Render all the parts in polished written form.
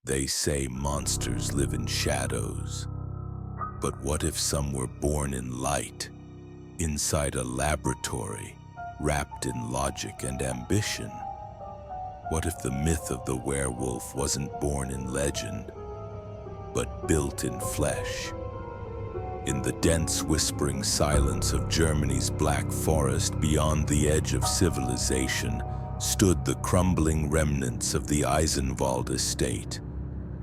They say monsters live in shadows. But what if some were born in light, inside a laboratory, wrapped in logic and ambition? What if the myth of the werewolf wasn't born in legend, but built in flesh? In the dense, whispering silence of Germany's Black Forest, beyond the edge of civilization, stood the crumbling remnants of the Eisenwald estate.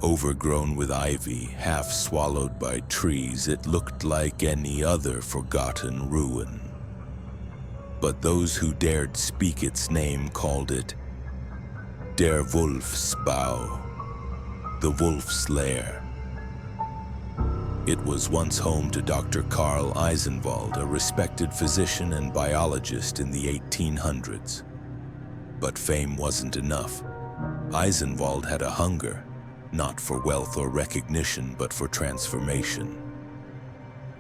Overgrown with ivy, half swallowed by trees, it looked like any other forgotten ruin. But those who dared speak its name called it Der Wolfsbau, the wolf's lair. It was once home to Dr. Karl Eisenwald, a respected physician and biologist in the 1800s. But fame wasn't enough. Eisenwald had a hunger, not for wealth or recognition, but for transformation.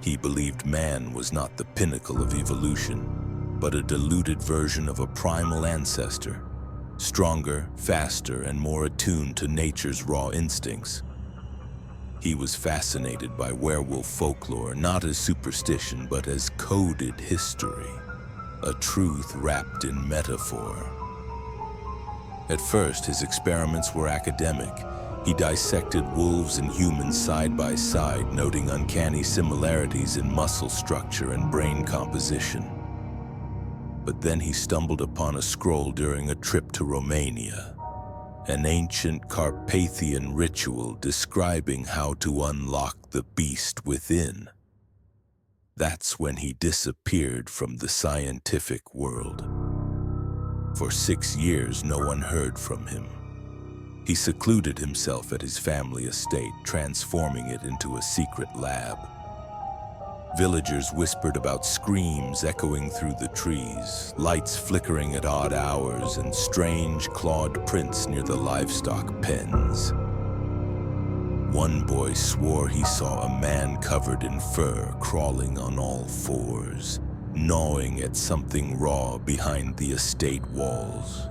He believed man was not the pinnacle of evolution, but a diluted version of a primal ancestor, stronger, faster, and more attuned to nature's raw instincts. He was fascinated by werewolf folklore, not as superstition, but as coded history, a truth wrapped in metaphor. At first, his experiments were academic. He dissected wolves and humans side by side, noting uncanny similarities in muscle structure and brain composition. But then he stumbled upon a scroll during a trip to Romania, an ancient Carpathian ritual describing how to unlock the beast within. That's when he disappeared from the scientific world. For 6 years, no one heard from him. He secluded himself at his family estate, transforming it into a secret lab. Villagers whispered about screams echoing through the trees, lights flickering at odd hours, and strange clawed prints near the livestock pens. One boy swore he saw a man covered in fur crawling on all fours, gnawing at something raw behind the estate walls.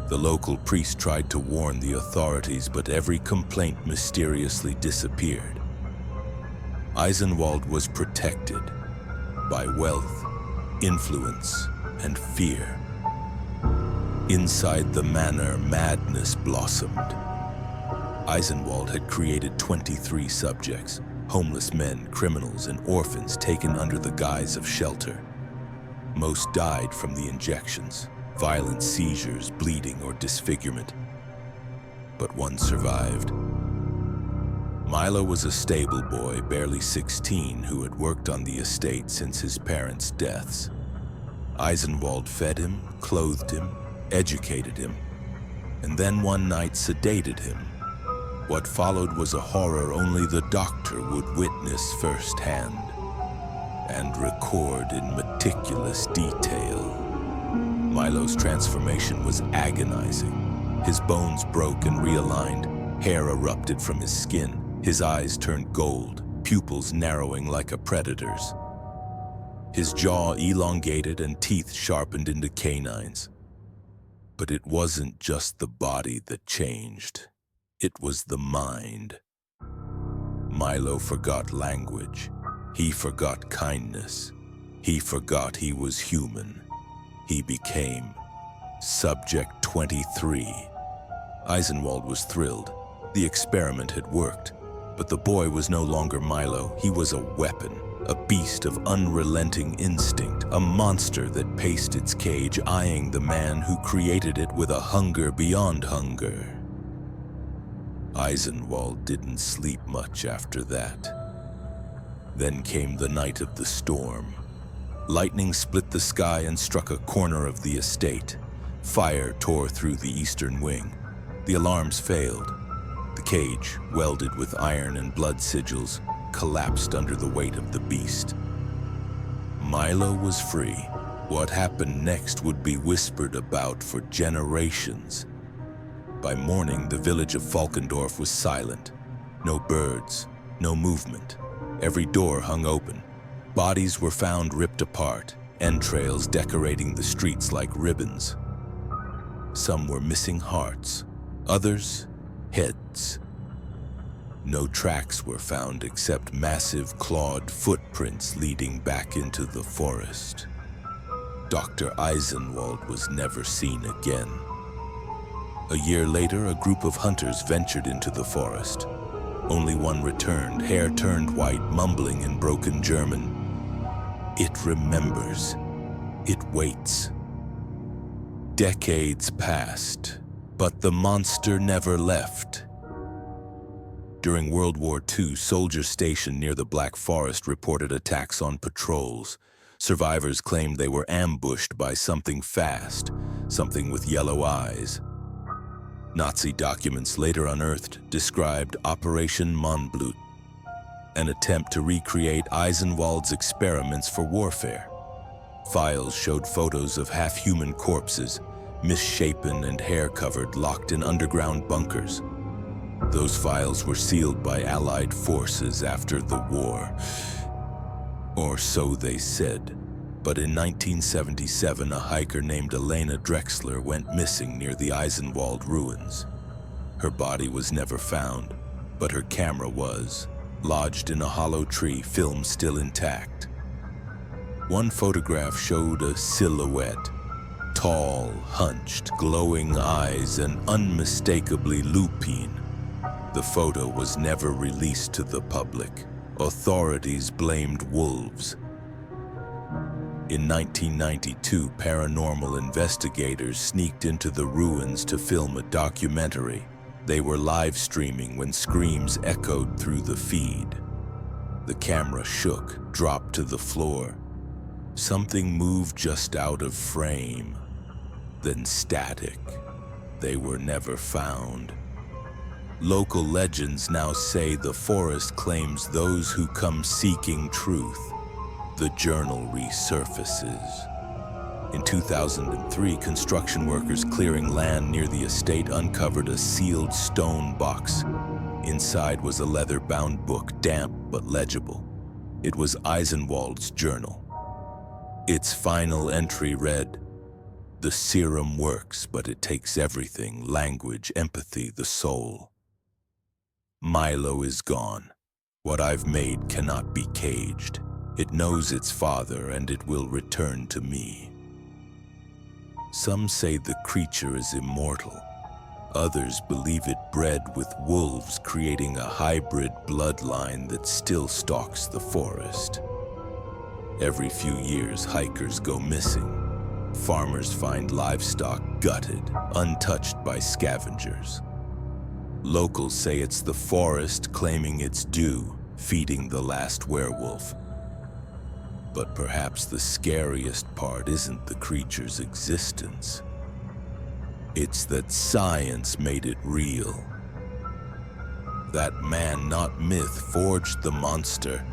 The local priest tried to warn the authorities, but every complaint mysteriously disappeared. Eisenwald was protected by wealth, influence, and fear. Inside the manor, madness blossomed. Eisenwald had created 23 subjects, homeless men, criminals, and orphans taken under the guise of shelter. Most died from the injections, violent seizures, bleeding, or disfigurement. But one survived. Milo was a stable boy, barely 16, who had worked on the estate since his parents' deaths. Eisenwald fed him, clothed him, educated him, and then one night sedated him. What followed was a horror only the doctor would witness firsthand and record in meticulous detail. Milo's transformation was agonizing. His bones broke and realigned, hair erupted from his skin, his eyes turned gold, pupils narrowing like a predator's. His jaw elongated and teeth sharpened into canines. But it wasn't just the body that changed. It was the mind. Milo forgot language. He forgot kindness. He forgot he was human. He became Subject 23. Eisenwald was thrilled. The experiment had worked. But the boy was no longer Milo. He was a weapon, a beast of unrelenting instinct, a monster that paced its cage, eyeing the man who created it with a hunger beyond hunger. Eisenwald didn't sleep much after that. Then came the night of the storm. Lightning split the sky and struck a corner of the estate. Fire tore through the eastern wing. The alarms failed. The cage, welded with iron and blood sigils, collapsed under the weight of the beast. Milo was free. What happened next would be whispered about for generations. By morning, the village of Falkendorf was silent. No birds, no movement. Every door hung open. Bodies were found ripped apart, entrails decorating the streets like ribbons. Some were missing hearts. Others heads. No tracks were found except massive clawed footprints leading back into the forest. Dr. Eisenwald was never seen again. A year later, a group of hunters ventured into the forest. Only one returned, hair turned white, mumbling in broken German. It remembers. It waits. Decades passed, but the monster never left. During World War II, soldiers stationed near the Black Forest reported attacks on patrols. Survivors claimed they were ambushed by something fast, something with yellow eyes. Nazi documents later unearthed described Operation Monblut, an attempt to recreate Eisenwald's experiments for warfare. Files showed photos of half-human corpses, misshapen and hair-covered, locked in underground bunkers. Those files were sealed by Allied forces after the war. Or so they said. But in 1977, a hiker named Elena Drexler went missing near the Eisenwald ruins. Her body was never found, but her camera was, lodged in a hollow tree, film still intact. One photograph showed a silhouette, tall, hunched, glowing eyes, and unmistakably lupine. The photo was never released to the public. Authorities blamed wolves. In 1992, paranormal investigators sneaked into the ruins to film a documentary. They were live streaming when screams echoed through the feed. The camera shook, dropped to the floor. Something moved just out of frame, then static. They were never found. Local legends now say the forest claims those who come seeking truth. The journal resurfaces. In 2003, construction workers clearing land near the estate uncovered a sealed stone box. Inside was a leather-bound book, damp but legible. It was Eisenwald's journal. Its final entry read, "The serum works, but it takes everything, language, empathy, the soul. Milo is gone. What I've made cannot be caged. It knows its father, and it will return to me." Some say the creature is immortal. Others believe it bred with wolves, creating a hybrid bloodline that still stalks the forest. Every few years, hikers go missing. Farmers find livestock gutted, untouched by scavengers. Locals say it's the forest claiming its due, feeding the last werewolf. But perhaps the scariest part isn't the creature's existence. It's that science made it real. That man, not myth, forged the monster,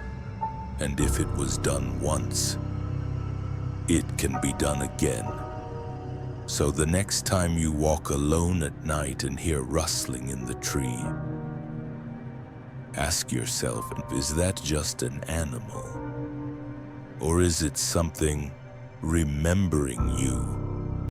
and if it was done once, it can be done again. So the next time you walk alone at night and hear rustling in the tree, ask yourself, is that just an animal? Or is it something remembering you?